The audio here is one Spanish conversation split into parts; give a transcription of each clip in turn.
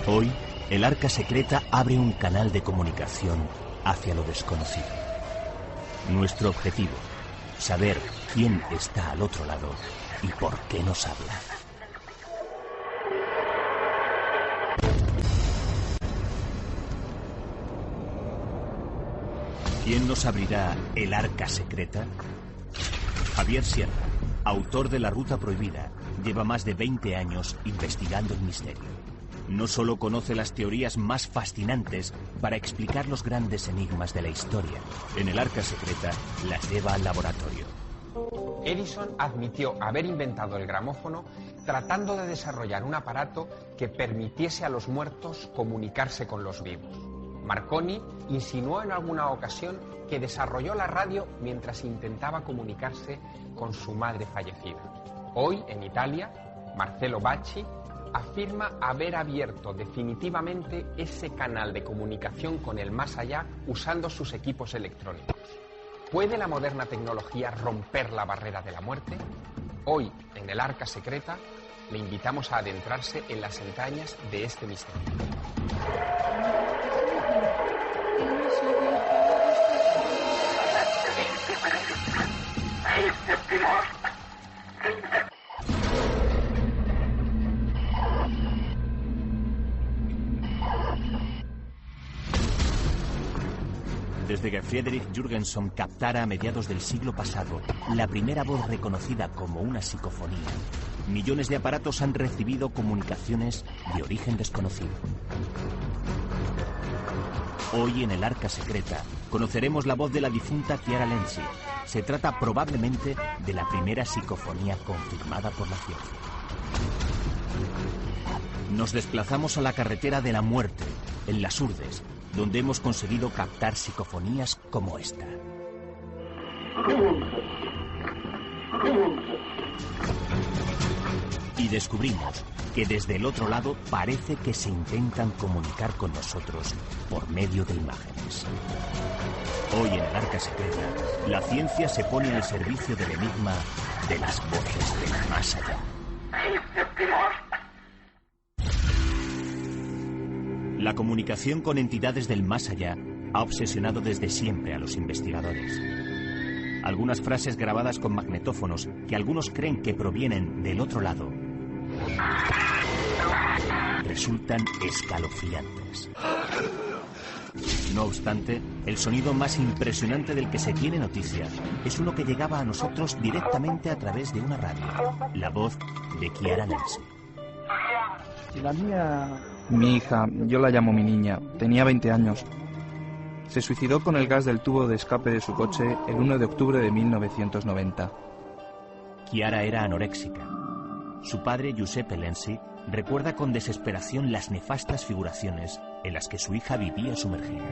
Hoy, el Arca Secreta abre un canal de comunicación hacia lo desconocido. Nuestro objetivo, saber quién está al otro lado y por qué nos habla. ¿Quién nos abrirá el Arca Secreta? Javier Sierra, autor de La Ruta Prohibida, lleva más de 20 años investigando el misterio. No solo conoce las teorías más fascinantes para explicar los grandes enigmas de la historia. En el Arca Secreta las lleva al laboratorio. Edison admitió haber inventado el gramófono tratando de desarrollar un aparato que permitiese a los muertos comunicarse con los vivos. Marconi insinuó en alguna ocasión que desarrolló la radio mientras intentaba comunicarse con su madre fallecida. Hoy, en Italia, Marcello Bacci afirma haber abierto definitivamente ese canal de comunicación con el más allá usando sus equipos electrónicos. ¿Puede la moderna tecnología romper la barrera de la muerte? Hoy, en el Arca Secreta, le invitamos a adentrarse en las entrañas de este misterio. Desde que Friedrich Jürgenson captara a mediados del siglo pasado la primera voz reconocida como una psicofonía, millones de aparatos han recibido comunicaciones de origen desconocido. Hoy en el Arca Secreta conoceremos la voz de la difunta Chiara Lenzi. Se trata probablemente de la primera psicofonía confirmada por la ciencia. Nos desplazamos a la carretera de la muerte, en Las Urdes, donde hemos conseguido captar psicofonías como esta. Y descubrimos que desde el otro lado parece que se intentan comunicar con nosotros por medio de imágenes. Hoy en el Arca Secreta, la ciencia se pone al servicio del enigma de las voces del más allá. La comunicación con entidades del más allá ha obsesionado desde siempre a los investigadores. Algunas frases grabadas con magnetófonos que algunos creen que provienen del otro lado resultan escalofriantes. No obstante, el sonido más impresionante del que se tiene noticia es uno que llegaba a nosotros directamente a través de una radio, la voz de Chiara Lenzi. Mi hija, yo la llamo mi niña, tenía 20 años. Se suicidó con el gas del tubo de escape de su coche el 1 de octubre de 1990. Chiara era anoréxica. Su padre, Giuseppe Lenzi, recuerda con desesperación las nefastas figuraciones en las que su hija vivía sumergida.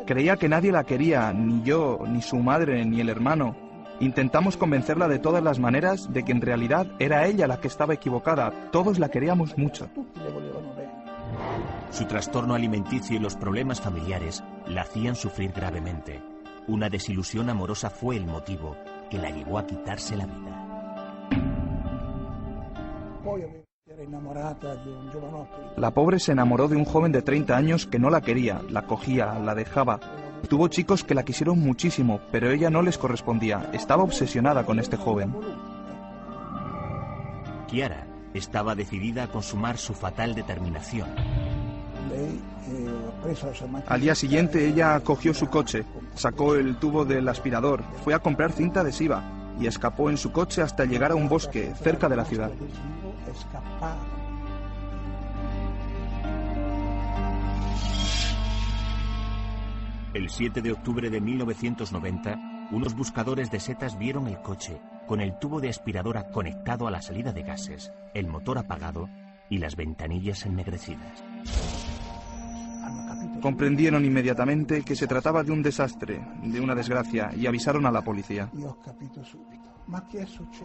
Creía que nadie la quería, ni yo, ni su madre, ni el hermano. Intentamos convencerla de todas las maneras de que en realidad era ella la que estaba equivocada. Todos la queríamos mucho. Su trastorno alimenticio y los problemas familiares la hacían sufrir gravemente. Una desilusión amorosa fue el motivo que la llevó a quitarse la vida. La pobre se enamoró de un joven de 30 años que no la quería, la cogía, la dejaba. Tuvo chicos que la quisieron muchísimo, pero ella no les correspondía. Estaba obsesionada con este joven. Chiara estaba decidida a consumar su fatal determinación. Al día siguiente ella cogió su coche, sacó el tubo del aspirador, fue a comprar cinta adhesiva y escapó en su coche hasta llegar a un bosque cerca de la ciudad. El 7 de octubre de 1990, unos buscadores de setas vieron el coche con el tubo de aspiradora conectado a la salida de gases, el motor apagado y las ventanillas ennegrecidas. Comprendieron inmediatamente que se trataba de un desastre, de una desgracia, y avisaron a la policía.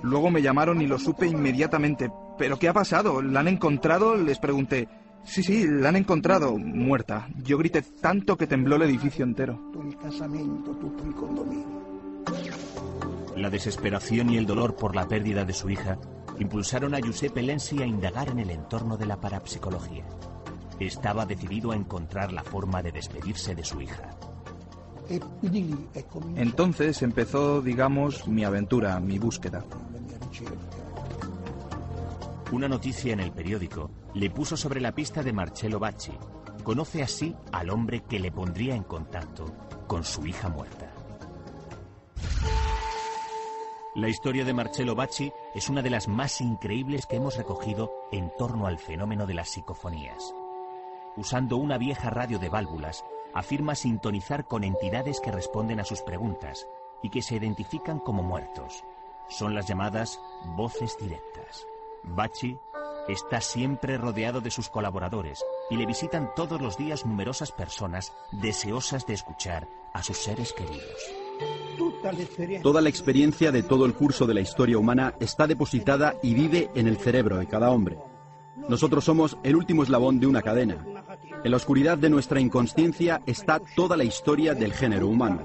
Luego me llamaron y lo supe inmediatamente. ¿Pero qué ha pasado? ¿La han encontrado? Les pregunté. Sí, la han encontrado, muerta. Yo grité tanto que tembló el edificio entero. La desesperación y el dolor por la pérdida de su hija impulsaron a Giuseppe Lenzi a indagar en el entorno de la parapsicología. Estaba decidido a encontrar la forma de despedirse de su hija. Entonces empezó, digamos, mi aventura, mi búsqueda. Una noticia en el periódico le puso sobre la pista de Marcello Bacci. Conoce así al hombre que le pondría en contacto con su hija muerta. La historia de Marcello Bacci es una de las más increíbles que hemos recogido en torno al fenómeno de las psicofonías. Usando una vieja radio de válvulas, afirma sintonizar con entidades que responden a sus preguntas y que se identifican como muertos. Son las llamadas voces directas. Bacci está siempre rodeado de sus colaboradores y le visitan todos los días numerosas personas deseosas de escuchar a sus seres queridos. Toda la experiencia de todo el curso de la historia humana está depositada y vive en el cerebro de cada hombre. Nosotros somos el último eslabón de una cadena. En la oscuridad de nuestra inconsciencia está toda la historia del género humano.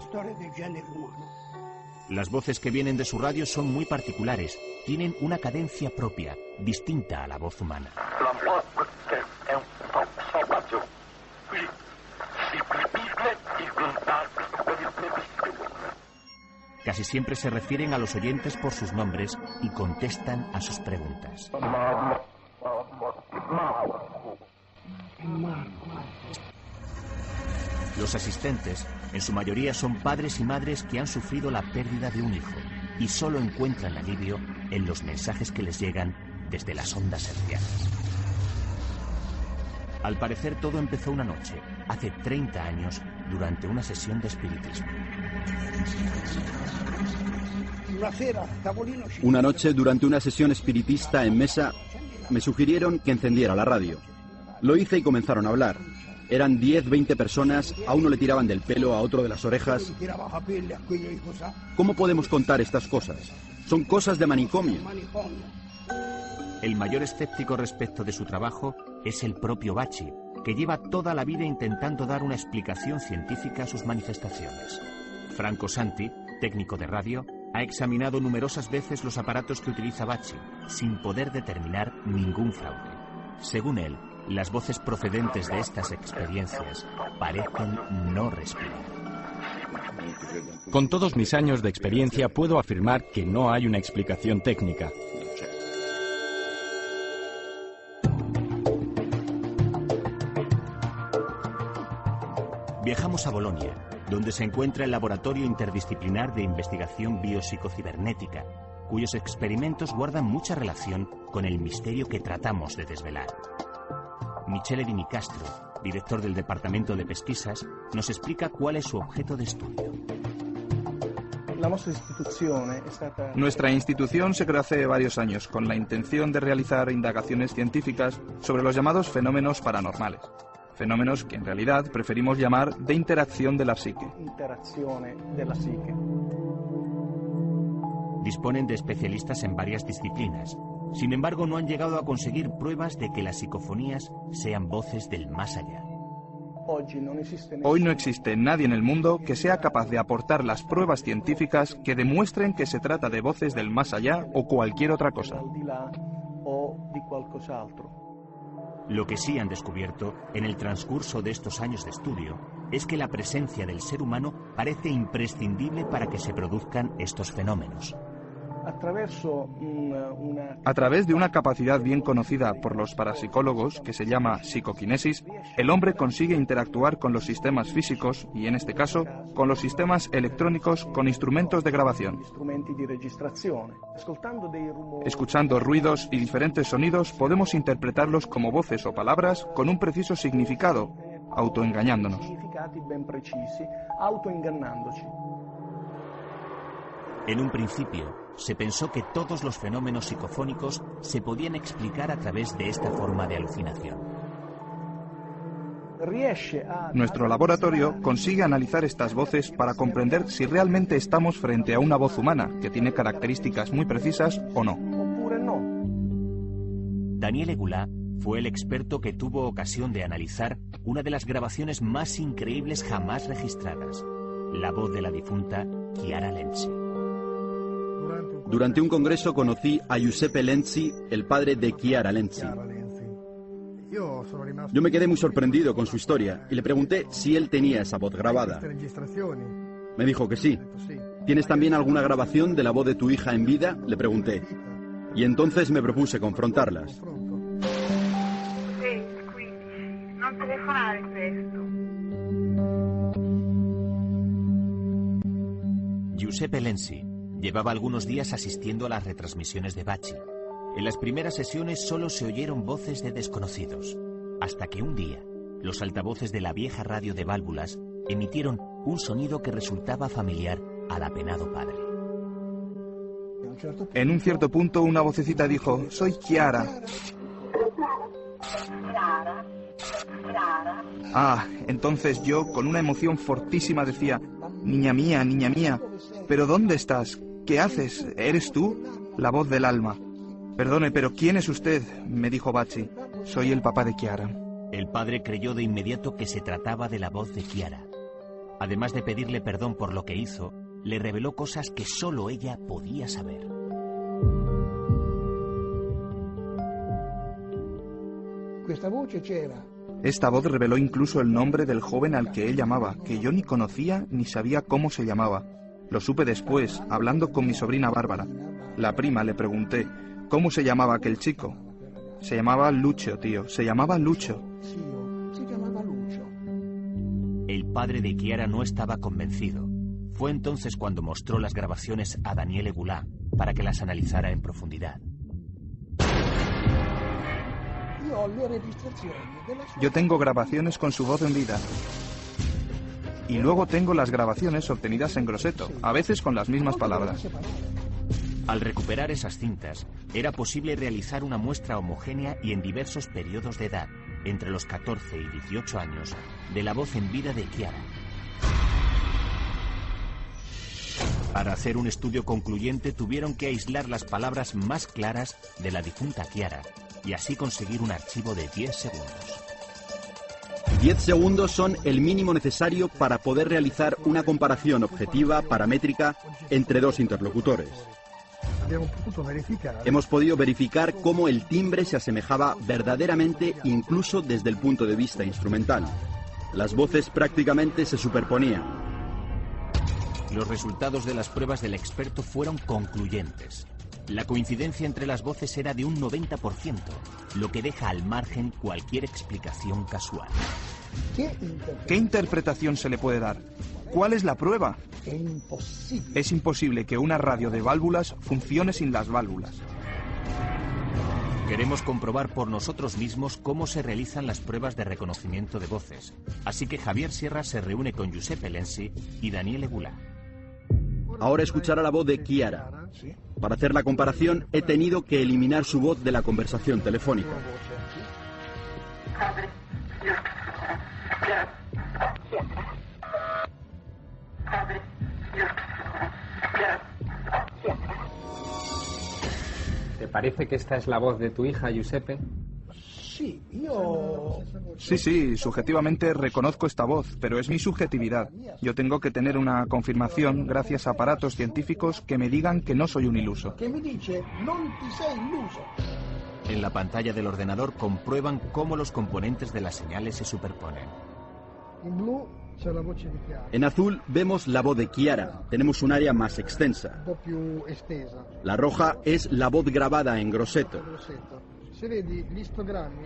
Las voces que vienen de su radio son muy particulares, tienen una cadencia propia, distinta a la voz humana. Casi siempre se refieren a los oyentes por sus nombres y contestan a sus preguntas. Los asistentes, en su mayoría, son padres y madres que han sufrido la pérdida de un hijo y solo encuentran alivio en los mensajes que les llegan desde las ondas hercianas. Al parecer todo empezó una noche, hace 30 años, durante una sesión de espiritismo. Una noche, durante una sesión espiritista en mesa, me sugirieron que encendiera la radio. Lo hice y comenzaron a hablar. Eran 10, 20 personas, a uno le tiraban del pelo, a otro de las orejas. ¿Cómo podemos contar estas cosas? Son cosas de manicomio. El mayor escéptico respecto de su trabajo es el propio Bacci, que lleva toda la vida intentando dar una explicación científica a sus manifestaciones. Franco Santi, técnico de radio, ha examinado numerosas veces los aparatos que utiliza Bacci, sin poder determinar ningún fraude. Según él, las voces procedentes de estas experiencias parecen no respirar. Con todos mis años de experiencia puedo afirmar que no hay una explicación técnica. Viajamos a Bolonia, donde se encuentra el Laboratorio Interdisciplinar de Investigación Biopsicocibernética, cuyos experimentos guardan mucha relación con el misterio que tratamos de desvelar. Michele Di Nicastro, director del Departamento de Pesquisas, nos explica cuál es su objeto de estudio. Nuestra institución se creó hace varios años con la intención de realizar indagaciones científicas sobre los llamados fenómenos paranormales. Fenómenos que en realidad preferimos llamar de interacción de la psique. Disponen de especialistas en varias disciplinas. Sin embargo, no han llegado a conseguir pruebas de que las psicofonías sean voces del más allá. Hoy no existe nadie en el mundo que sea capaz de aportar las pruebas científicas que demuestren que se trata de voces del más allá o cualquier otra cosa. Lo que sí han descubierto en el transcurso de estos años de estudio es que la presencia del ser humano parece imprescindible para que se produzcan estos fenómenos. A través de una capacidad bien conocida por los parapsicólogos, que se llama psicoquinesis, el hombre consigue interactuar con los sistemas físicos y, en este caso, con los sistemas electrónicos con instrumentos de grabación. Escuchando ruidos y diferentes sonidos, podemos interpretarlos como voces o palabras con un preciso significado, autoengañándonos. En un principio, se pensó que todos los fenómenos psicofónicos se podían explicar a través de esta forma de alucinación. Nuestro laboratorio consigue analizar estas voces para comprender si realmente estamos frente a una voz humana que tiene características muy precisas o no. Daniele Goulart fue el experto que tuvo ocasión de analizar una de las grabaciones más increíbles jamás registradas, la voz de la difunta Chiara Lenzi. Durante un congreso conocí a Giuseppe Lenzi, el padre de Chiara Lenzi. Yo me quedé muy sorprendido con su historia y le pregunté si él tenía esa voz grabada. Me dijo que sí. ¿Tienes también alguna grabación de la voz de tu hija en vida?, le pregunté. Y entonces me propuse confrontarlas. Giuseppe Lenzi llevaba algunos días asistiendo a las retransmisiones de Bacci. En las primeras sesiones solo se oyeron voces de desconocidos, hasta que un día los altavoces de la vieja radio de válvulas emitieron un sonido que resultaba familiar al apenado padre. En un cierto punto una vocecita dijo: «Soy Chiara». Ah, entonces yo, con una emoción fortísima, decía: niña mía, ¿pero dónde estás? ¿Qué haces? ¿Eres tú? La voz del alma. Perdone, pero ¿quién es usted?, me dijo Bacci. Soy el papá de Chiara. El padre creyó de inmediato que se trataba de la voz de Chiara. Además de pedirle perdón por lo que hizo, le reveló cosas que solo ella podía saber. Esta voz reveló incluso el nombre del joven al que él llamaba, que yo ni conocía ni sabía cómo se llamaba. Lo supe después, hablando con mi sobrina Bárbara. La prima, le pregunté: ¿cómo se llamaba aquel chico? Se llamaba Lucio, tío, se llamaba Lucio. El padre de Chiara no estaba convencido. Fue entonces cuando mostró las grabaciones a Daniele Gulà para que las analizara en profundidad. Yo tengo grabaciones con su voz en vida. Y luego tengo las grabaciones obtenidas en Grosseto, a veces con las mismas palabras. Al recuperar esas cintas, era posible realizar una muestra homogénea y en diversos periodos de edad, entre los 14 y 18 años, de la voz en vida de Chiara. Para hacer un estudio concluyente tuvieron que aislar las palabras más claras de la difunta Chiara y así conseguir un archivo de 10 segundos. 10 segundos son el mínimo necesario para poder realizar una comparación objetiva, paramétrica, entre dos interlocutores. Hemos podido verificar cómo el timbre se asemejaba verdaderamente incluso desde el punto de vista instrumental. Las voces prácticamente se superponían. Los resultados de las pruebas del experto fueron concluyentes. La coincidencia entre las voces era de un 90%, lo que deja al margen cualquier explicación casual. ¿Qué interpretación se le puede dar? ¿Cuál es la prueba? Es imposible que una radio de válvulas funcione sin las válvulas. Queremos comprobar por nosotros mismos cómo se realizan las pruebas de reconocimiento de voces. Así que Javier Sierra se reúne con Giuseppe Lenzi y Daniele Gulà. Ahora escuchará la voz de Chiara. Para hacer la comparación he tenido que eliminar su voz de la conversación telefónica. ¿Te parece que esta es la voz de tu hija, Giuseppe? Sí, subjetivamente reconozco esta voz, pero es mi subjetividad. Yo tengo que tener una confirmación gracias a aparatos científicos que me digan que no soy un iluso. En la pantalla del ordenador comprueban cómo los componentes de las señales se superponen. En azul vemos la voz de Chiara. Tenemos un área más extensa. La roja es la voz grabada en Grosseto.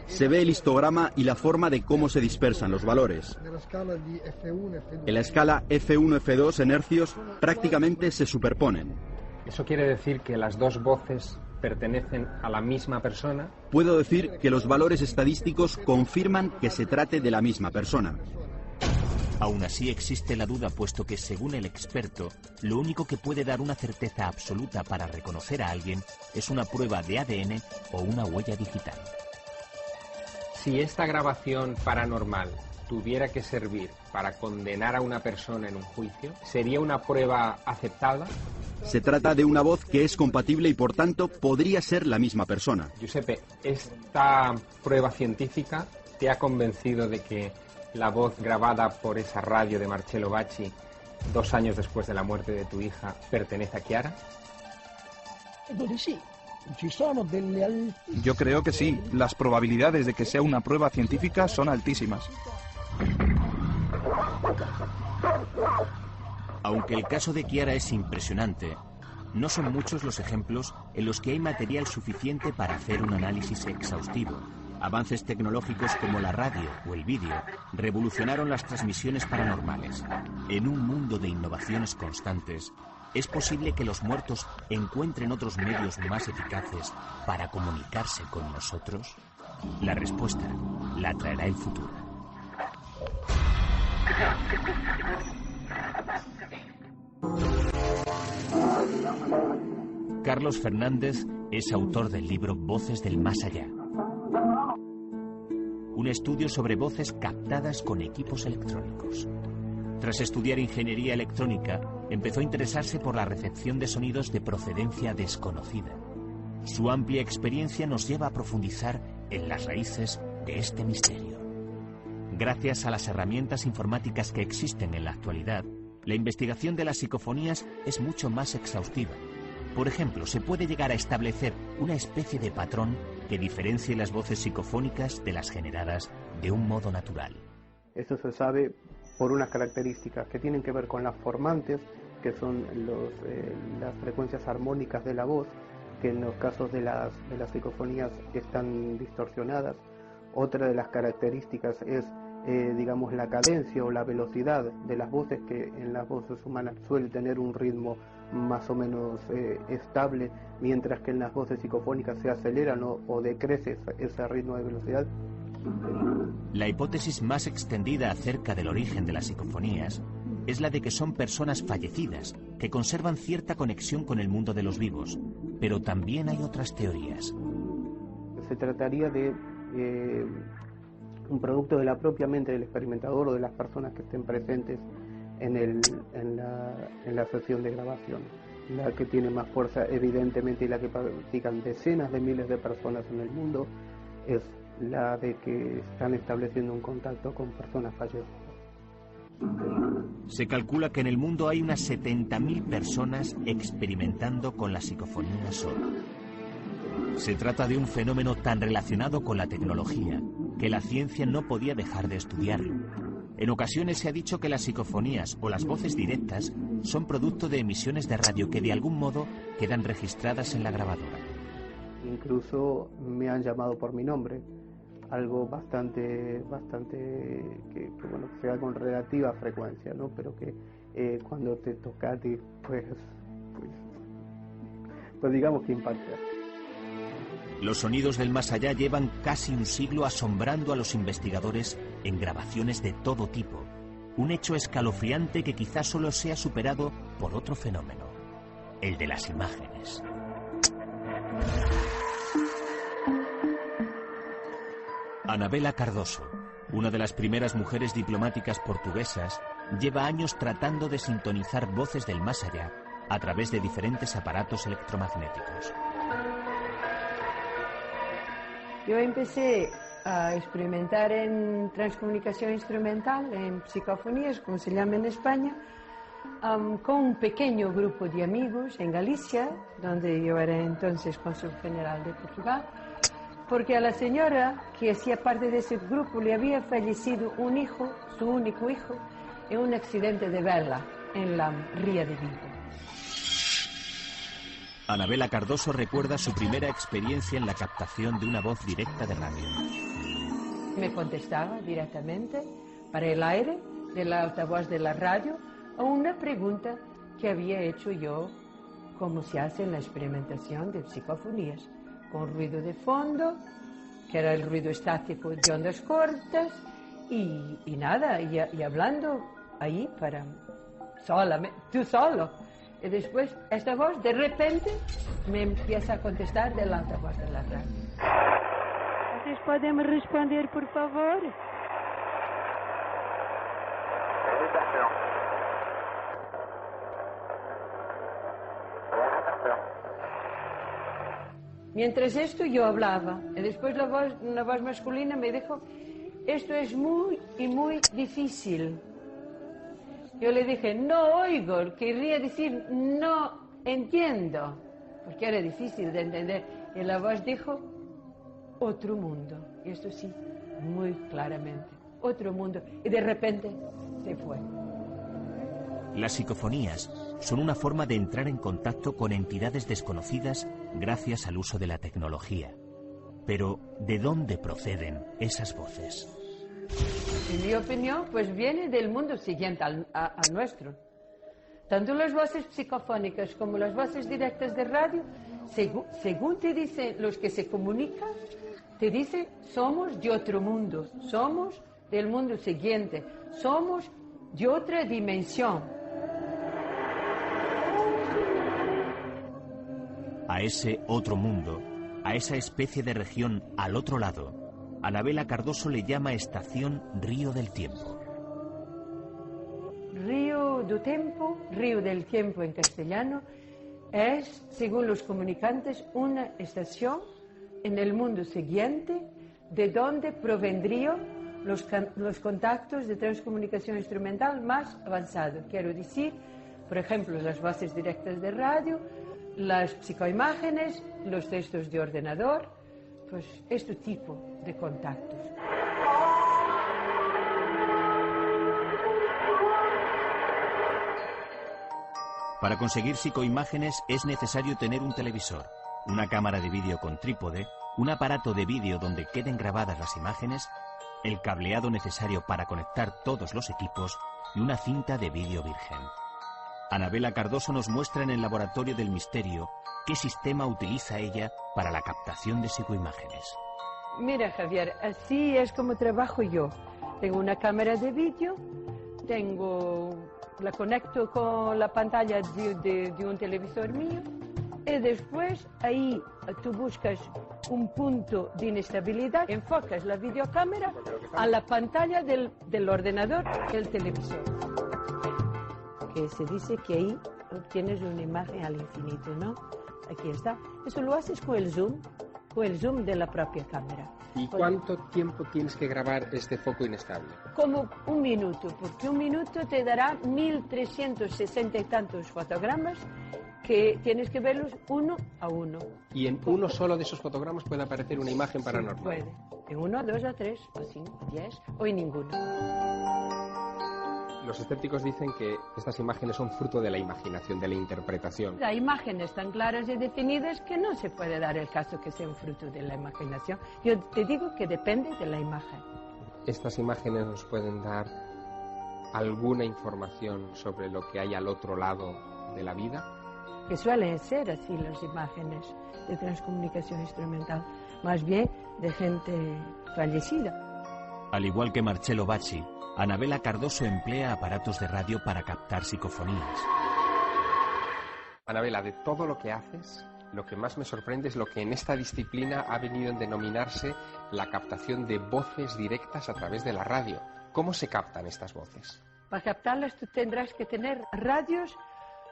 Se ve el histograma y la forma de cómo se dispersan los valores. En la escala F1, F2 en hercios prácticamente se superponen. ¿Eso quiere decir que las dos voces pertenecen a la misma persona? Puedo decir que los valores estadísticos confirman que se trate de la misma persona. Aún así existe la duda, puesto que, según el experto, lo único que puede dar una certeza absoluta para reconocer a alguien es una prueba de ADN o una huella digital. Si esta grabación paranormal tuviera que servir para condenar a una persona en un juicio, ¿sería una prueba aceptada? Se trata de una voz que es compatible y por tanto podría ser la misma persona. Giuseppe, ¿esta prueba científica te ha convencido de que la voz grabada por esa radio de Marcello Bacci 2 años después de la muerte de tu hija pertenece a Chiara? Yo creo que sí. Las probabilidades de que sea una prueba científica son altísimas. Aunque el caso de Chiara es impresionante, no son muchos los ejemplos en los que hay material suficiente para hacer un análisis exhaustivo. Avances tecnológicos como la radio o el vídeo revolucionaron las transmisiones paranormales. En un mundo de innovaciones constantes, ¿es posible que los muertos encuentren otros medios más eficaces para comunicarse con nosotros? La respuesta la traerá el futuro. Carlos Fernández es autor del libro Voces del Más Allá. Un estudio sobre voces captadas con equipos electrónicos. Tras estudiar ingeniería electrónica, empezó a interesarse por la recepción de sonidos de procedencia desconocida. Su amplia experiencia nos lleva a profundizar en las raíces de este misterio. Gracias a las herramientas informáticas que existen en la actualidad, la investigación de las psicofonías es mucho más exhaustiva. Por ejemplo, se puede llegar a establecer una especie de patrón que diferencie las voces psicofónicas de las generadas de un modo natural. Esto se sabe por unas características que tienen que ver con las formantes, que son las frecuencias armónicas de la voz, que en los casos de las psicofonías están distorsionadas. Otra de las características es, digamos, la cadencia o la velocidad de las voces, que en las voces humanas suele tener un ritmo más o menos estable, mientras que en las voces psicofónicas se aceleran o decrece ese ritmo de velocidad. La hipótesis más extendida acerca del origen de las psicofonías es la de que son personas fallecidas que conservan cierta conexión con el mundo de los vivos, pero también hay otras teorías. Se trataría de un producto de la propia mente del experimentador o de las personas que estén presentes en la sesión de grabación. La que tiene más fuerza, evidentemente, y la que practican decenas de miles de personas en el mundo, es la de que están estableciendo un contacto con personas fallecidas. Se calcula que en el mundo hay unas 70.000 personas experimentando con la psicofonía sorda. Se trata de un fenómeno tan relacionado con la tecnología que la ciencia no podía dejar de estudiarlo. En ocasiones se ha dicho que las psicofonías o las voces directas son producto de emisiones de radio que de algún modo quedan registradas en la grabadora. Incluso me han llamado por mi nombre, algo bastante que bueno, se da con relativa frecuencia, ¿no? Pero que cuando te toca a ti, pues digamos que impacta. Los sonidos del más allá llevan casi un siglo asombrando a los investigadores en grabaciones de todo tipo. Un hecho escalofriante que quizás solo sea superado por otro fenómeno, el de las imágenes. Anabela Cardoso, una de las primeras mujeres diplomáticas portuguesas, lleva años tratando de sintonizar voces del más allá a través de diferentes aparatos electromagnéticos. Yo empecé a experimentar en transcomunicación instrumental, en psicofonías, como se llama en España, con un pequeño grupo de amigos en Galicia, donde yo era entonces cónsul general de Portugal, porque a la señora que hacía parte de ese grupo le había fallecido un hijo, su único hijo, en un accidente de vela en la Ría de Vigo. Anabela Cardoso recuerda su primera experiencia en la captación de una voz directa de radio. Me contestaba directamente para el aire del altavoz de la radio a una pregunta que había hecho yo, como se hace en la experimentación de psicofonías, con ruido de fondo, que era el ruido estático de ondas cortas, y nada, y hablando ahí para tú solo. Y después esta voz de repente me empieza a contestar del altavoz de la radio. ¿Ustedes pueden responder, por favor? Mientras esto yo hablaba, y después una voz masculina me dijo, esto es muy difícil. Yo le dije, no oigo, querría decir, no entiendo. porque era difícil de entender. Y la voz dijo, otro mundo. Y esto sí, muy claramente, otro mundo. Y de repente se fue. Las psicofonías son una forma de entrar en contacto con entidades desconocidas gracias al uso de la tecnología. Pero, ¿de dónde proceden esas voces? En mi opinión, pues viene del mundo siguiente al nuestro. Tanto las voces psicofónicas como las voces directas de radio, según te dicen los que se comunican, te dicen, somos de otro mundo, somos del mundo siguiente, somos de otra dimensión. A ese otro mundo, a esa especie de región al otro lado, Anabela Cardoso le llama estación Río del Tiempo. Río del Tiempo en castellano, es, según los comunicantes, una estación en el mundo siguiente de donde provendrían los contactos de transcomunicación instrumental más avanzados. Quiero decir, por ejemplo, las voces directas de radio, las psicoimágenes, los textos de ordenador, pues este tipo de contactos. Para conseguir psicoimágenes es necesario tener un televisor, una cámara de vídeo con trípode, un aparato de vídeo donde queden grabadas las imágenes, el cableado necesario para conectar todos los equipos y una cinta de vídeo virgen. Anabela Cardoso nos muestra en el Laboratorio del Misterio qué sistema utiliza ella para la captación de psicoimágenes. Mira, Javier, así es como trabajo yo. Tengo una cámara de vídeo, la conecto con la pantalla de un televisor mío y después ahí tú buscas un punto de inestabilidad, enfocas la videocámara a la pantalla del ordenador del televisor. Que se dice que ahí obtienes una imagen al infinito, ¿no? Aquí está. Eso lo haces con el zoom de la propia cámara. ¿Y cuánto tiempo tienes que grabar este foco inestable? Como un minuto, porque un minuto te dará 1360 y tantos fotogramas que tienes que verlos uno a uno. ¿Y en uno solo de esos fotogramas puede aparecer una imagen paranormal? Puede. En 1, 2, 3, o 5, o 10, o en ninguno. Los escépticos dicen que estas imágenes son fruto de la imaginación, de la interpretación. Hay imágenes tan claras y definidas que no se puede dar el caso que sea un fruto de la imaginación. Yo te digo que depende de la imagen. ¿Estas imágenes nos pueden dar alguna información sobre lo que hay al otro lado de la vida? Que suelen ser así las imágenes de transcomunicación instrumental, más bien de gente fallecida. Al igual que Marcello Bacci, Anabela Cardoso emplea aparatos de radio para captar psicofonías. Anabela, de todo lo que haces, lo que más me sorprende es lo que en esta disciplina ha venido a denominarse la captación de voces directas a través de la radio. ¿Cómo se captan estas voces? Para captarlas tú tendrás que tener radios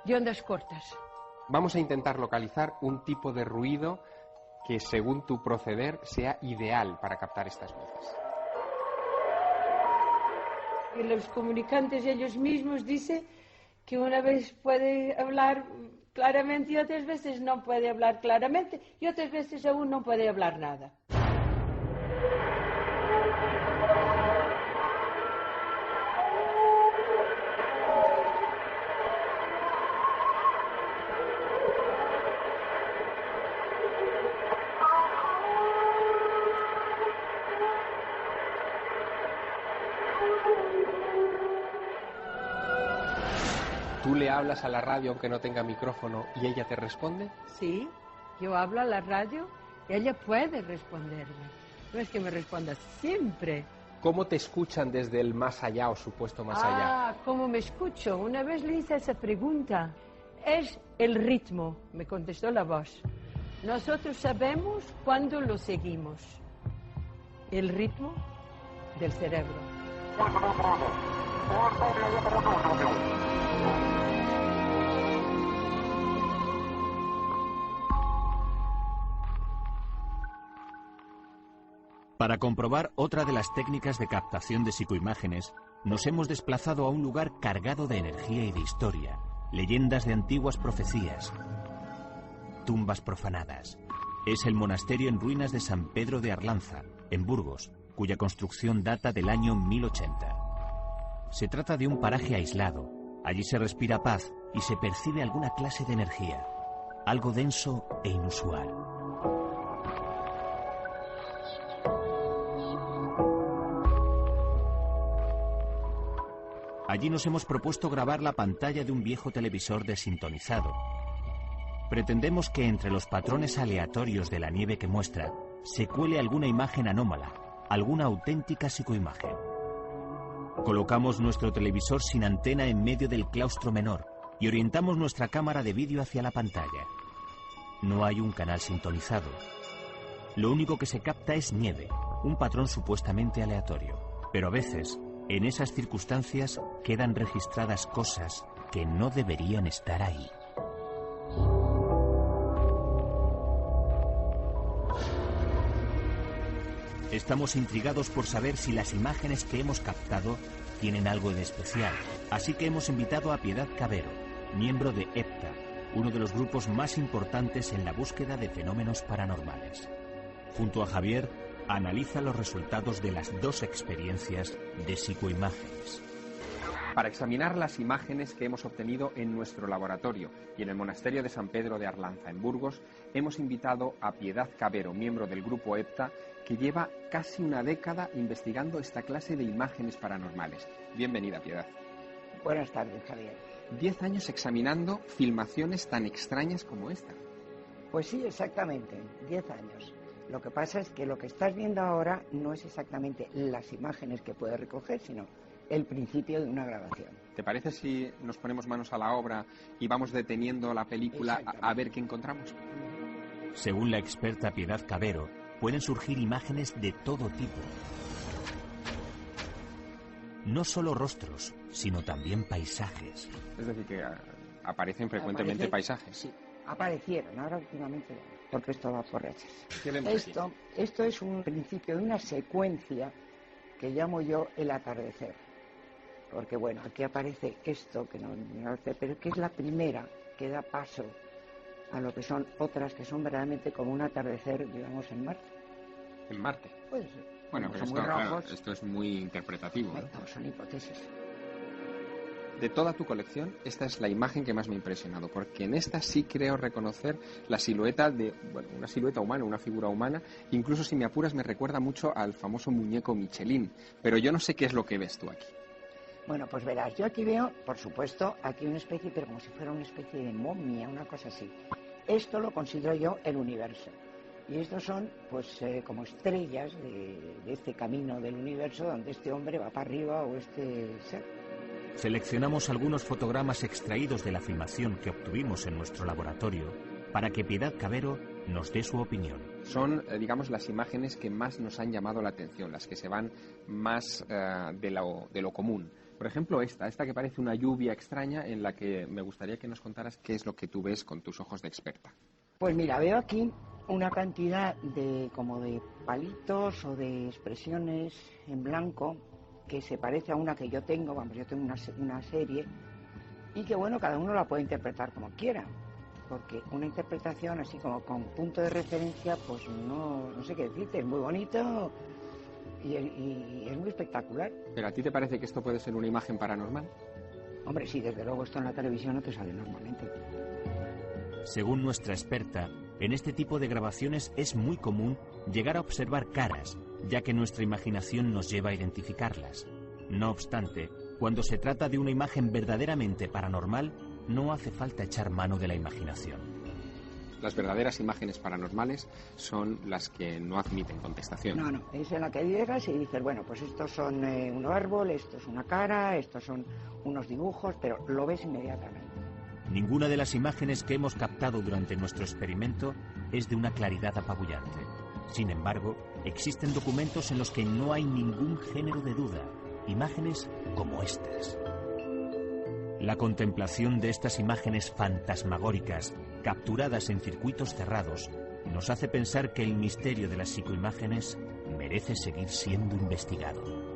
de ondas cortas. Vamos a intentar localizar un tipo de ruido que, según tu proceder, sea ideal para captar estas voces. Y los comunicantes ellos mismos dicen que una vez puede hablar claramente y otras veces no puede hablar claramente y otras veces aún no puede hablar nada. ¿Tú le hablas a la radio aunque no tenga micrófono y ella te responde? Sí, yo hablo a la radio y ella puede responderme. No es que me responda siempre. ¿Cómo te escuchan desde el más allá o supuesto más allá? Ah, ¿cómo me escucho? Una vez le hice esa pregunta. Es el ritmo, me contestó la voz. Nosotros sabemos cuándo lo seguimos. El ritmo del cerebro. Para comprobar otra de las técnicas de captación de psicoimágenes, nos hemos desplazado a un lugar cargado de energía y de historia, leyendas de antiguas profecías. tumbas profanadas. Es el monasterio en ruinas de San Pedro de Arlanza, en Burgos, cuya construcción data del año 1080. Se trata de un paraje aislado. Allí se respira paz y se percibe alguna clase de energía, algo denso e inusual. Allí nos hemos propuesto grabar la pantalla de un viejo televisor desintonizado. Pretendemos que entre los patrones aleatorios de la nieve que muestra se cuele alguna imagen anómala, alguna auténtica psicoimagen. Colocamos nuestro televisor sin antena en medio del claustro menor y orientamos nuestra cámara de vídeo hacia la pantalla. No hay un canal sintonizado. Lo único que se capta es nieve, un patrón supuestamente aleatorio. Pero a veces, en esas circunstancias, quedan registradas cosas que no deberían estar ahí. Estamos intrigados por saber si las imágenes que hemos captado tienen algo de especial, así que hemos invitado a Piedad Cabero, miembro de EPTA, uno de los grupos más importantes en la búsqueda de fenómenos paranormales. Junto a Javier, analiza los resultados de las dos experiencias de psicoimágenes. Para examinar las imágenes que hemos obtenido en nuestro laboratorio y en el monasterio de San Pedro de Arlanza, en Burgos, hemos invitado a Piedad Cabero, miembro del grupo EPTA, que lleva casi una década investigando esta clase de imágenes paranormales. Bienvenida, Piedad. Buenas tardes, Javier. 10 años examinando filmaciones tan extrañas como esta. Pues sí, exactamente, 10 años. Lo que pasa es que lo que estás viendo ahora no es exactamente las imágenes que puedes recoger, sino el principio de una grabación. ¿Te parece si nos ponemos manos a la obra y vamos deteniendo la película a ver qué encontramos? Según la experta Piedad Cabero, pueden surgir imágenes de todo tipo. No solo rostros, sino también paisajes. Es decir, que aparecen frecuentemente paisajes. Sí, aparecieron, ahora últimamente, porque esto va por rachas. ¿Qué vemos aquí? Esto es un principio de una secuencia que llamo yo el atardecer. Porque bueno, aquí aparece esto, que no sé, pero que es la primera que da paso a lo que son otras que son verdaderamente como un atardecer, digamos, en Marte. ¿En Marte? Pues bueno, pero esto es muy interpretativo, ¿no? No, son hipótesis. De toda tu colección, esta es la imagen que más me ha impresionado, porque en esta sí creo reconocer la silueta de, bueno, una silueta humana, una figura humana. Incluso, si me apuras, me recuerda mucho al famoso muñeco Michelin, pero yo no sé qué es lo que ves tú aquí. Bueno, pues verás, yo aquí veo, por supuesto, aquí una especie, pero como si fuera una especie de momia, una cosa así. Esto lo considero yo el universo. Y estos son, pues, como estrellas de este camino del universo donde este hombre va para arriba o este ser. Seleccionamos algunos fotogramas extraídos de la filmación que obtuvimos en nuestro laboratorio para que Piedad Cabero nos dé su opinión. Son, digamos, las imágenes que más nos han llamado la atención, las que se van más de lo común. Por ejemplo, esta que parece una lluvia extraña, en la que me gustaría que nos contaras qué es lo que tú ves con tus ojos de experta. Pues mira, veo aquí una cantidad de como de palitos o de expresiones en blanco que se parece a una que yo tengo, vamos, yo tengo una serie, y que bueno, cada uno la puede interpretar como quiera, porque una interpretación así como con punto de referencia, pues no sé qué decirte, es muy bonito y es muy espectacular. ¿Pero a ti te parece que esto puede ser una imagen paranormal? Hombre, sí, desde luego esto en la televisión no te sale normalmente. Según nuestra experta, en este tipo de grabaciones es muy común llegar a observar caras, ya que nuestra imaginación nos lleva a identificarlas. No obstante, cuando se trata de una imagen verdaderamente paranormal, no hace falta echar mano de la imaginación. Las verdaderas imágenes paranormales son las que no admiten contestación. No, es en la que llegas y dices, bueno, pues estos son un árbol, esto es una cara, estos son unos dibujos, pero lo ves inmediatamente. Ninguna de las imágenes que hemos captado durante nuestro experimento es de una claridad apabullante. Sin embargo, existen documentos en los que no hay ningún género de duda, imágenes como estas. La contemplación de estas imágenes fantasmagóricas, capturadas en circuitos cerrados, nos hace pensar que el misterio de las psicoimágenes merece seguir siendo investigado.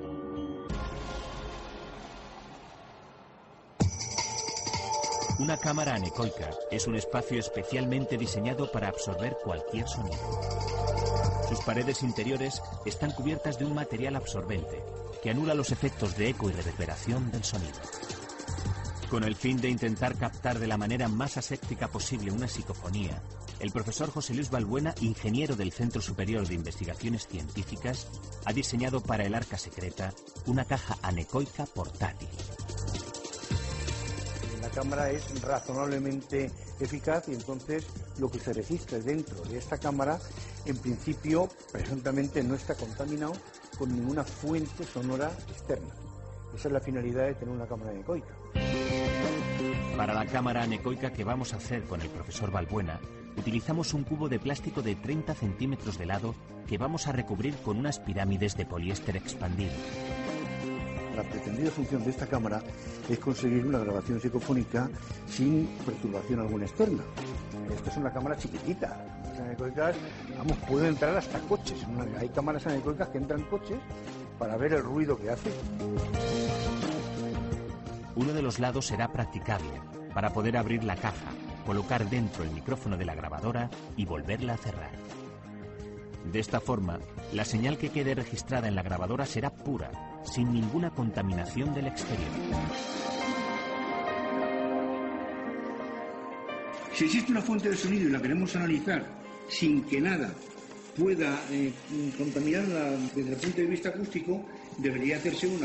Una cámara anecoica es un espacio especialmente diseñado para absorber cualquier sonido. Sus paredes interiores están cubiertas de un material absorbente que anula los efectos de eco y reverberación del sonido. Con el fin de intentar captar de la manera más aséptica posible una psicofonía, el profesor José Luis Balbuena, ingeniero del Centro Superior de Investigaciones Científicas, ha diseñado para el Arca Secreta una caja anecoica portátil. La cámara es razonablemente eficaz y entonces lo que se registra dentro de esta cámara, en principio, presuntamente no está contaminado con ninguna fuente sonora externa. Esa es la finalidad de tener una cámara anecoica. Para la cámara anecoica que vamos a hacer con el profesor Balbuena, utilizamos un cubo de plástico de 30 centímetros de lado que vamos a recubrir con unas pirámides de poliéster expandido. La pretendida función de esta cámara es conseguir una grabación psicofónica sin perturbación alguna externa. Esta es una cámara chiquitita. Las anecoicas, vamos, pueden entrar hasta coches. Hay cámaras anecoicas que entran coches para ver el ruido que hace. Uno de los lados será practicable para poder abrir la caja, colocar dentro el micrófono de la grabadora y volverla a cerrar. De esta forma, la señal que quede registrada en la grabadora será pura, sin ninguna contaminación del exterior. Si existe una fuente de sonido y la queremos analizar sin que nada pueda contaminarla desde el punto de vista acústico, debería hacerse en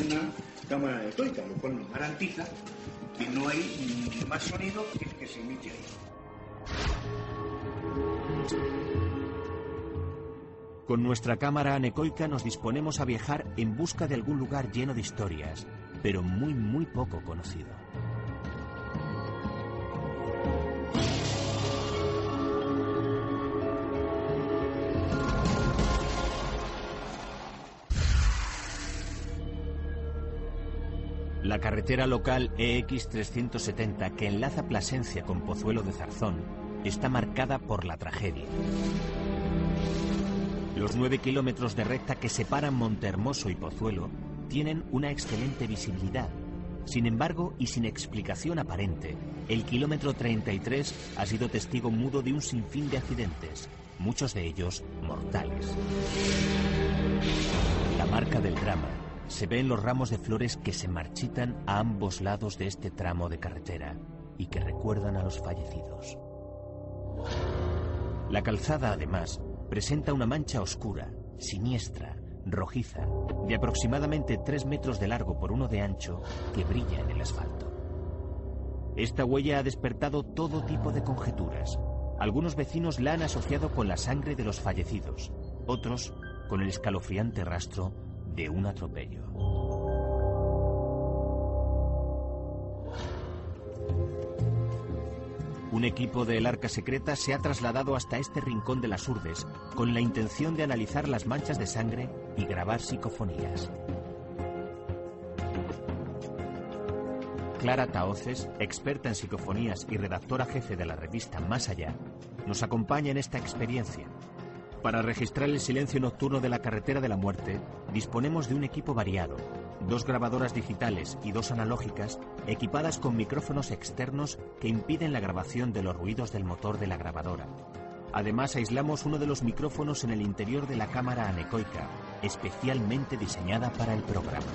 una cámara anecoica, lo cual nos garantiza que no hay más sonido que el que se emite ahí. Con nuestra cámara anecoica nos disponemos a viajar en busca de algún lugar lleno de historias, pero muy poco conocido. La carretera local EX370 que enlaza Plasencia con Pozuelo de Zarzón está marcada por la tragedia. Los 9 kilómetros de recta que separan Montehermoso y Pozuelo tienen una excelente visibilidad. Sin embargo, y sin explicación aparente, el kilómetro 33 ha sido testigo mudo de un sinfín de accidentes, muchos de ellos mortales. La marca del drama se ve en los ramos de flores que se marchitan a ambos lados de este tramo de carretera y que recuerdan a los fallecidos. La calzada, además, presenta una mancha oscura, siniestra, rojiza, de aproximadamente 3 metros de largo por 1 de ancho, que brilla en el asfalto. Esta huella ha despertado todo tipo de conjeturas. Algunos vecinos la han asociado con la sangre de los fallecidos, otros con el escalofriante rastro de un atropello. Un equipo del Arca Secreta se ha trasladado hasta este rincón de las Urdes con la intención de analizar las manchas de sangre y grabar psicofonías. Clara Tahoces, experta en psicofonías y redactora jefe de la revista Más Allá, nos acompaña en esta experiencia. Para registrar el silencio nocturno de la carretera de la muerte, disponemos de un equipo variado, 2 grabadoras digitales y 2 analógicas, equipadas con micrófonos externos que impiden la grabación de los ruidos del motor de la grabadora. Además, aislamos uno de los micrófonos en el interior de la cámara anecoica, especialmente diseñada para el programa.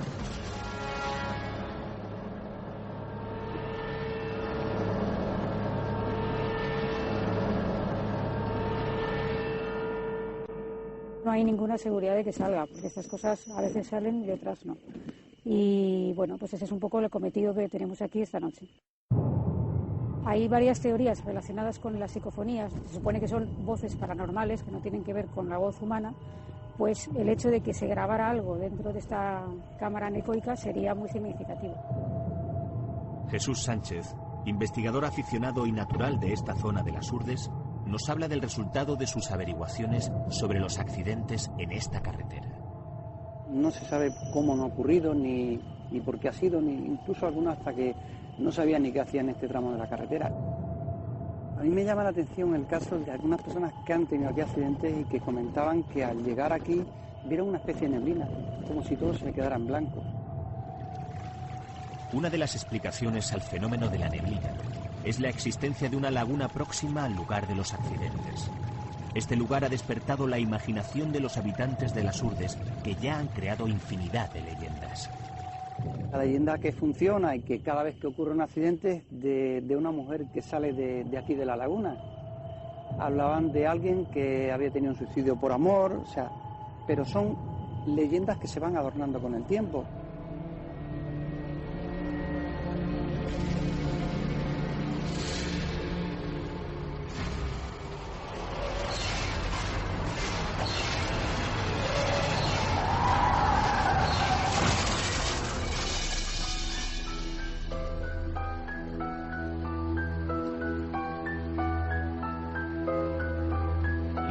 No hay ninguna seguridad de que salga, porque estas cosas a veces salen y otras no. Y bueno, pues ese es un poco el cometido que tenemos aquí esta noche. Hay varias teorías relacionadas con las psicofonías. Se supone que son voces paranormales que no tienen que ver con la voz humana. Pues el hecho de que se grabara algo dentro de esta cámara anecoica sería muy significativo. Jesús Sánchez, investigador aficionado y natural de esta zona de las Urdes, nos habla del resultado de sus averiguaciones sobre los accidentes en esta carretera. No se sabe cómo han ocurrido, ni por qué ha sido, ni incluso algunos hasta que no sabían ni qué hacían en este tramo de la carretera. A mí me llama la atención el caso de algunas personas que han tenido aquí accidentes y que comentaban que al llegar aquí vieron una especie de neblina, como si todo se le quedara en blanco. Una de las explicaciones al fenómeno de la neblina es la existencia de una laguna próxima al lugar de los accidentes. Este lugar ha despertado la imaginación de los habitantes de las Urdes, que ya han creado infinidad de leyendas. La leyenda que funciona y que cada vez que ocurre un accidente es de una mujer que sale de aquí de la laguna. Hablaban de alguien que había tenido un suicidio por amor, o sea, pero son leyendas que se van adornando con el tiempo.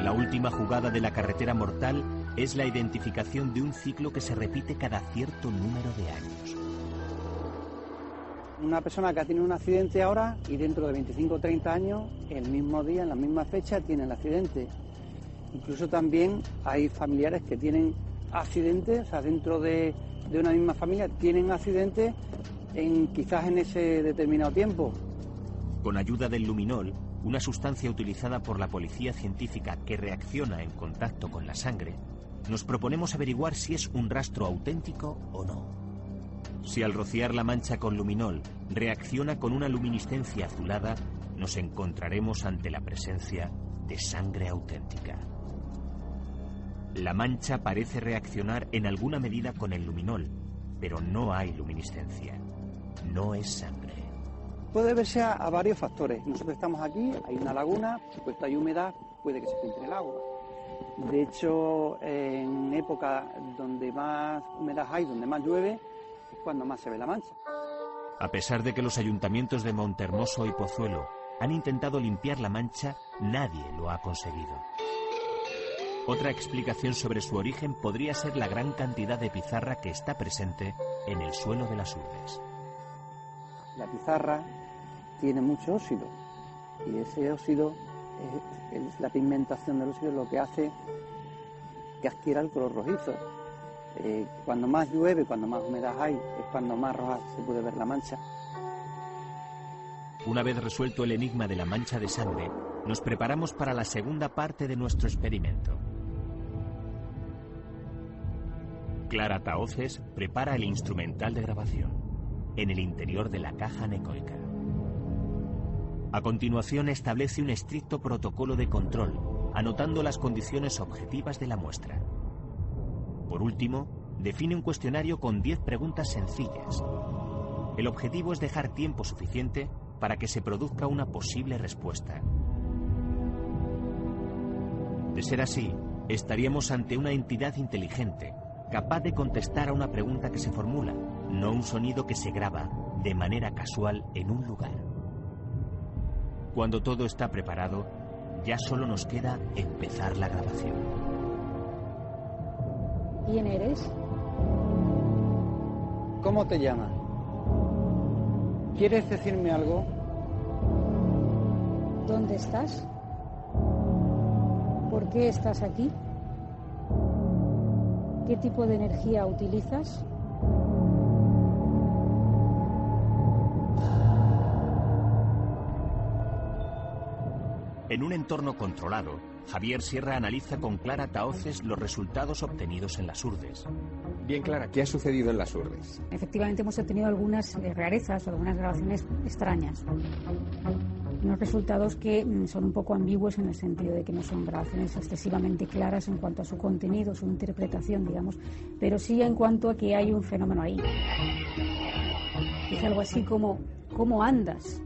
La última jugada de la carretera mortal es la identificación de un ciclo que se repite cada cierto número de años. Una persona que ha tenido un accidente ahora y dentro de 25 o 30 años, el mismo día, en la misma fecha, tiene el accidente. Incluso también hay familiares que tienen accidentes, o sea, dentro de una misma familia tienen accidentes quizás en ese determinado tiempo. Con ayuda del luminol, una sustancia utilizada por la policía científica que reacciona en contacto con la sangre, nos proponemos averiguar si es un rastro auténtico o no. Si al rociar la mancha con luminol reacciona con una luminiscencia azulada, nos encontraremos ante la presencia de sangre auténtica. La mancha parece reaccionar en alguna medida con el luminol, pero no hay luminiscencia. No es sangre. Puede deberse a varios factores. Nosotros estamos aquí, hay una laguna, por supuesto hay humedad, puede que se filtre el agua. De hecho, en época donde más humedad hay, donde más llueve, es cuando más se ve la mancha. A pesar de que los ayuntamientos de Montehermoso y Pozuelo han intentado limpiar la mancha, nadie lo ha conseguido. Otra explicación sobre su origen podría ser la gran cantidad de pizarra que está presente en el suelo de las Urdes. La pizarra tiene mucho óxido y ese óxido es la pigmentación del óxido lo que hace que adquiera el color rojizo. Cuando más llueve, cuando más humedad hay, es cuando más roja se puede ver la mancha. Una vez resuelto el enigma de la mancha de sangre, nos preparamos para la segunda parte de nuestro experimento. Clara Tahoces prepara el instrumental de grabación en el interior de la caja anecoica. A continuación establece un estricto protocolo de control, anotando las condiciones objetivas de la muestra. Por último, define un cuestionario con 10 preguntas sencillas. El objetivo es dejar tiempo suficiente para que se produzca una posible respuesta. De ser así, estaríamos ante una entidad inteligente, capaz de contestar a una pregunta que se formula, no un sonido que se graba de manera casual en un lugar. Cuando todo está preparado, ya solo nos queda empezar la grabación. ¿Quién eres? ¿Cómo te llamas? ¿Quieres decirme algo? ¿Dónde estás? ¿Por qué estás aquí? ¿Qué tipo de energía utilizas? En un entorno controlado, Javier Sierra analiza con Clara Tahoces los resultados obtenidos en las Urdes. Bien, Clara, ¿qué ha sucedido en las Urdes? Efectivamente hemos obtenido algunas rarezas o algunas grabaciones extrañas. Unos resultados que son un poco ambiguos en el sentido de que no son grabaciones excesivamente claras en cuanto a su contenido, su interpretación, digamos, pero sí en cuanto a que hay un fenómeno ahí. Dice algo así como, ¿cómo andas?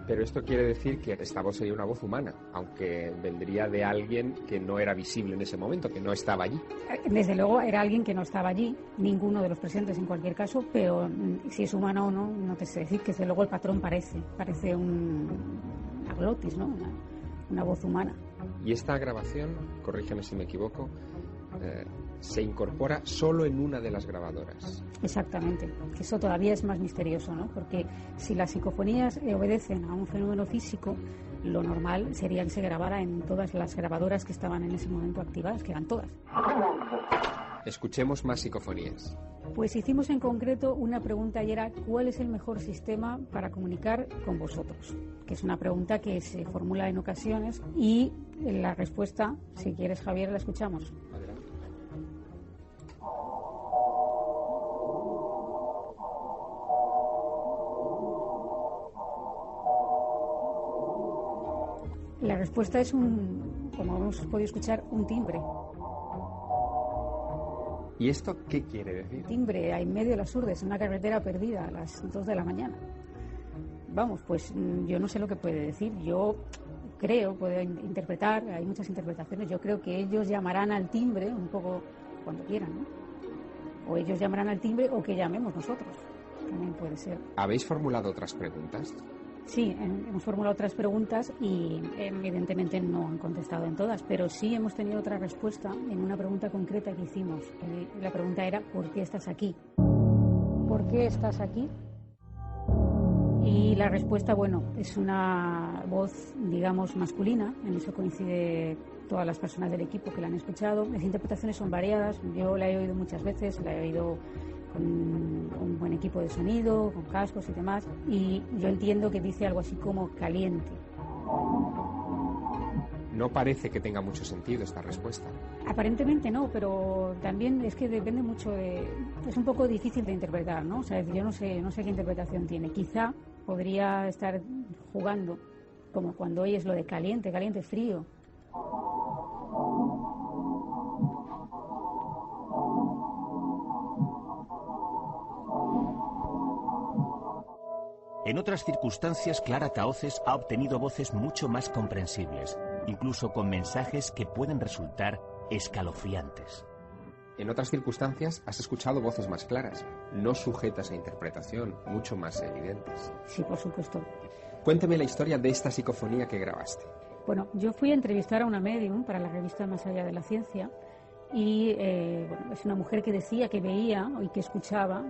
Pero esto quiere decir que esta voz sería una voz humana, aunque vendría de alguien que no era visible en ese momento, que no estaba allí. Desde luego era alguien que no estaba allí, ninguno de los presentes en cualquier caso, pero si es humano o no, no te sé decir, que desde luego el patrón parece una glotis, ¿no? Una voz humana. Y esta grabación, corrígeme si me equivoco, se incorpora solo en una de las grabadoras. Exactamente, que eso todavía es más misterioso, ¿no? Porque si las psicofonías obedecen a un fenómeno físico, lo normal sería que se grabara en todas las grabadoras que estaban en ese momento activadas, que eran todas. Escuchemos más psicofonías. Pues hicimos en concreto una pregunta y era ¿cuál es el mejor sistema para comunicar con vosotros? Que es una pregunta que se formula en ocasiones y la respuesta, si quieres Javier, la escuchamos. Adelante. La respuesta es como hemos podido escuchar, un timbre. ¿Y esto qué quiere decir? Timbre en medio de las Urdes, en una carretera perdida a las 2 de la mañana. Vamos, pues yo no sé lo que puede decir. Yo creo, puedo interpretar, hay muchas interpretaciones. Yo creo que ellos llamarán al timbre un poco cuando quieran, ¿no? O ellos llamarán al timbre o que llamemos nosotros. También puede ser. ¿Habéis formulado otras preguntas? Sí, hemos formulado otras preguntas y evidentemente no han contestado en todas, pero sí hemos tenido otra respuesta en una pregunta concreta que hicimos. La pregunta era ¿por qué estás aquí? ¿Por qué estás aquí? Y la respuesta, bueno, es una voz, digamos, masculina. En eso coincide todas las personas del equipo que la han escuchado. Las interpretaciones son variadas. Yo la he oído muchas veces, la he oído con un buen equipo de sonido, con cascos y demás, y yo entiendo que dice algo así como caliente. No parece que tenga mucho sentido esta respuesta. Aparentemente no, pero también es que depende mucho de... Es un poco difícil de interpretar, ¿no? O sea, yo no sé qué interpretación tiene. Quizá podría estar jugando, como cuando oyes lo de caliente, caliente, frío. En otras circunstancias, Clara Tahoces ha obtenido voces mucho más comprensibles, incluso con mensajes que pueden resultar escalofriantes. En otras circunstancias has escuchado voces más claras, no sujetas a interpretación, mucho más evidentes. Sí, por supuesto. Cuénteme la historia de esta psicofonía que grabaste. Bueno, yo fui a entrevistar a una médium para la revista Más allá de la ciencia y bueno, es una mujer que decía que veía y que escuchaba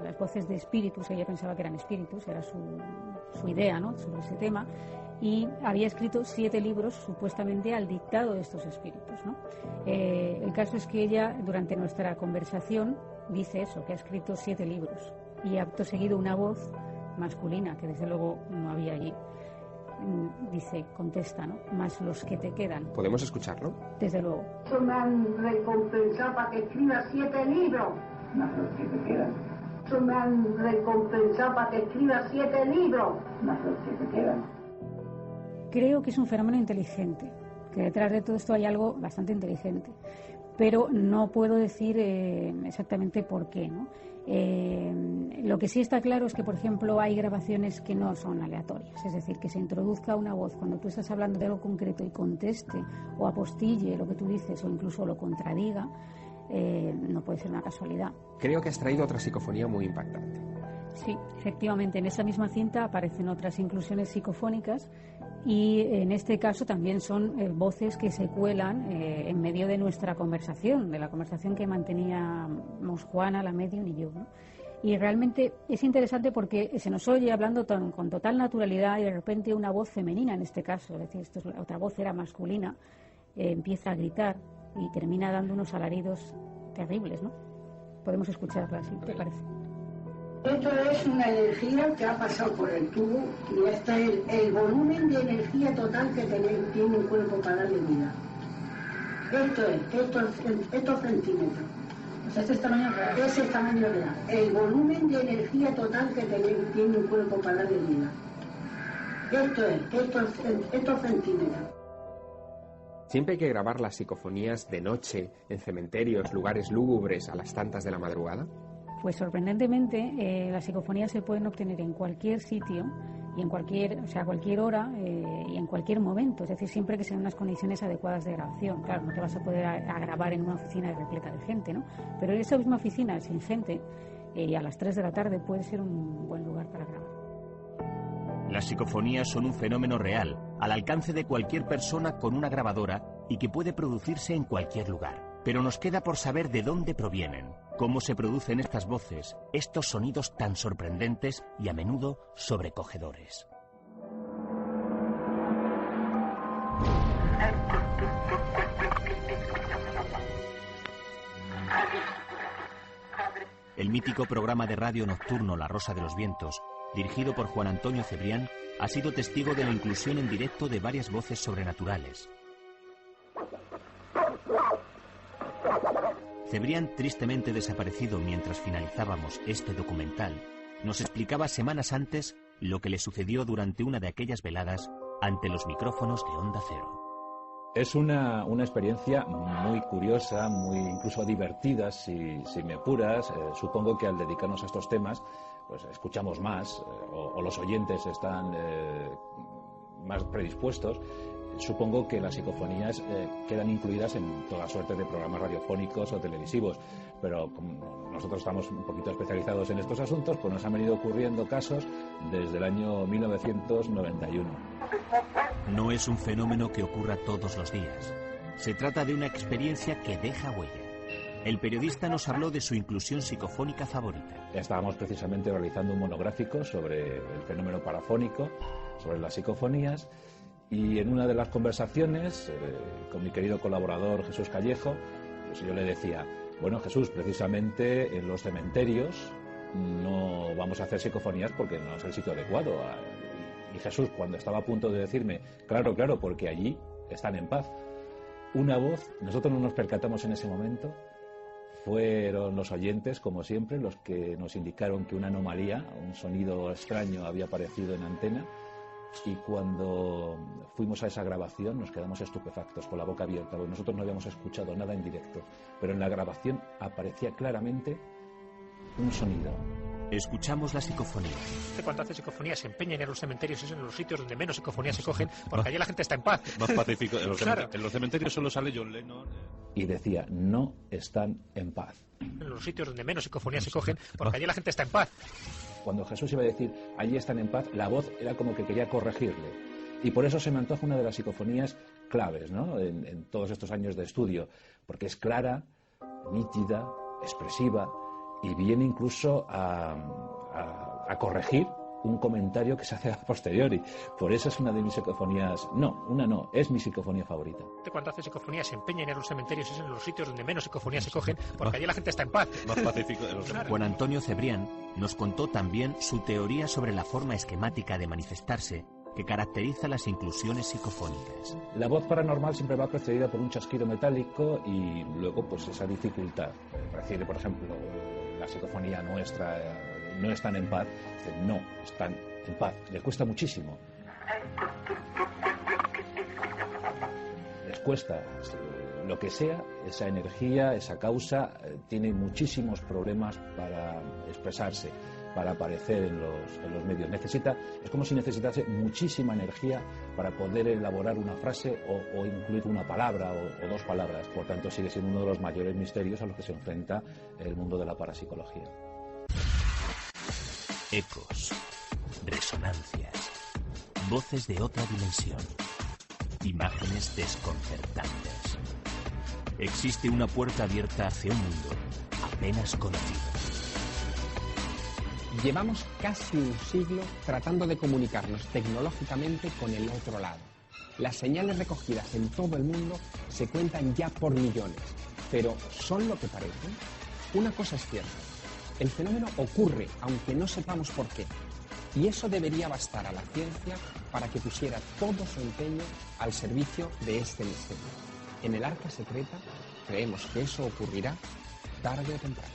las voces de espíritus. Ella pensaba que eran espíritus, era su idea, ¿no?, sobre ese tema, y había escrito 7 libros supuestamente al dictado de estos espíritus, ¿no? El caso es que ella, durante nuestra conversación, dice eso, que ha escrito 7 libros y acto seguido una voz masculina que desde luego no había allí dice, contesta, ¿no?, más los que te quedan. ¿Podemos escucharlo? Desde luego. Eso me han recompensado para que escriba 7 libros. Más los que te quedan. Eso me han recompensado para que escriba 7 libros. Más los que te quedan. Creo que es un fenómeno inteligente, que detrás de todo esto hay algo bastante inteligente, pero no puedo decir exactamente por qué, ¿no? Lo que sí está claro es que, por ejemplo, hay grabaciones que no son aleatorias, es decir, que se introduzca una voz cuando tú estás hablando de algo concreto y conteste o apostille lo que tú dices o incluso lo contradiga, no puede ser una casualidad. Creo que has traído otra psicofonía muy impactante. Sí, efectivamente, en esa misma cinta aparecen otras inclusiones psicofónicas y en este caso también son voces que se cuelan en medio de nuestra conversación, de la conversación que manteníamos Juana, la medium y yo, ¿no? Y realmente es interesante porque se nos oye hablando con total naturalidad y de repente una voz femenina en este caso, es decir, la otra voz era masculina, empieza a gritar y termina dando unos alaridos terribles, ¿no? Podemos escucharla, si te parece. Esto es una energía que ha pasado por el tubo y este es el volumen de energía total que tiene el cuerpo para darle vida. Estos centímetros. O sea, este es tamaño real. Ese es tamaño real. El volumen de energía total que tiene el cuerpo para darle vida. Estos centímetros. Siempre hay que grabar las psicofonías de noche, en cementerios, lugares lúgubres, a las tantas de la madrugada. Pues sorprendentemente las psicofonías se pueden obtener en cualquier sitio y en cualquier hora y en cualquier momento, es decir, siempre que sean unas condiciones adecuadas de grabación. Claro, no te vas a poder a grabar en una oficina repleta de gente, ¿no? Pero en esa misma oficina sin gente y a las 3 de la tarde puede ser un buen lugar para grabar. Las psicofonías son un fenómeno real, al alcance de cualquier persona con una grabadora y que puede producirse en cualquier lugar. Pero nos queda por saber de dónde provienen, cómo se producen estas voces, estos sonidos tan sorprendentes y a menudo sobrecogedores. El mítico programa de radio nocturno La Rosa de los Vientos, dirigido por Juan Antonio Cebrián, ha sido testigo de la inclusión en directo de varias voces sobrenaturales. Cebrián, tristemente desaparecido mientras finalizábamos este documental, nos explicaba semanas antes lo que le sucedió durante una de aquellas veladas ante los micrófonos de Onda Cero. Es una experiencia muy curiosa, muy incluso divertida, si me apuras. Supongo que al dedicarnos a estos temas, pues escuchamos más, o los oyentes están más predispuestos. Supongo que las psicofonías quedan incluidas en toda suerte de programas radiofónicos o televisivos, pero como nosotros estamos un poquito especializados en estos asuntos, pues nos han venido ocurriendo casos desde el año 1991. No es un fenómeno que ocurra todos los días. Se trata de una experiencia que deja huella. El periodista nos habló de su inclusión psicofónica favorita. Estábamos precisamente realizando un monográfico sobre el fenómeno parafónico, sobre las psicofonías, y en una de las conversaciones con mi querido colaborador Jesús Callejo, pues yo le decía, bueno, Jesús, precisamente en los cementerios no vamos a hacer psicofonías porque no es el sitio adecuado. Y Jesús, cuando estaba a punto de decirme, claro, porque allí están en paz, una voz, nosotros no nos percatamos en ese momento, fueron los oyentes, como siempre, los que nos indicaron que una anomalía, un sonido extraño había aparecido en antena, y cuando fuimos a esa grabación nos quedamos estupefactos, con la boca abierta, porque nosotros no habíamos escuchado nada en directo, pero en la grabación aparecía claramente un sonido. Escuchamos la psicofonía. Cuando hace psicofonías se empeña en ir a los cementerios, es en los sitios donde menos psicofonías se cogen, porque allí la gente está en paz. Más pacífico. En los cementerios solo sale John Lennon. Y decía, no están en paz. En los sitios donde menos psicofonías se cogen, porque allí la gente está en paz. Cuando Jesús iba a decir, allí están en paz, la voz era como que quería corregirle. Y por eso se me antoja una de las psicofonías claves, ¿no? En todos estos años de estudio, porque es clara, nítida, expresiva, y viene incluso a corregir un comentario que se hace a posteriori. Por eso es una de mis psicofonías... No, es mi psicofonía favorita. Cuando hace psicofonías se empeña en ir a los cementerios, es en los sitios donde menos psicofonías se cogen, porque allí la gente está en paz. Más pacífico. Juan Antonio Cebrián nos contó también su teoría sobre la forma esquemática de manifestarse que caracteriza las inclusiones psicofónicas. La voz paranormal siempre va precedida por un chasquido metálico y luego pues esa dificultad. Decir, por ejemplo, la psicofonía nuestra no están en paz, no están en paz, les cuesta muchísimo. Les cuesta lo que sea, esa energía, esa causa, tiene muchísimos problemas para expresarse, para aparecer en los medios. Es como si necesitase muchísima energía para poder elaborar una frase o incluir una palabra o dos palabras. Por tanto, sigue siendo uno de los mayores misterios a los que se enfrenta el mundo de la parapsicología. Ecos, resonancias, voces de otra dimensión, imágenes desconcertantes. Existe una puerta abierta hacia un mundo apenas conocido. Llevamos casi un siglo tratando de comunicarnos tecnológicamente con el otro lado. Las señales recogidas en todo el mundo se cuentan ya por millones, pero ¿son lo que parecen? Una cosa es cierta. El fenómeno ocurre, aunque no sepamos por qué. Y eso debería bastar a la ciencia para que pusiera todo su empeño al servicio de este misterio. En el Arca Secreta creemos que eso ocurrirá tarde o temprano.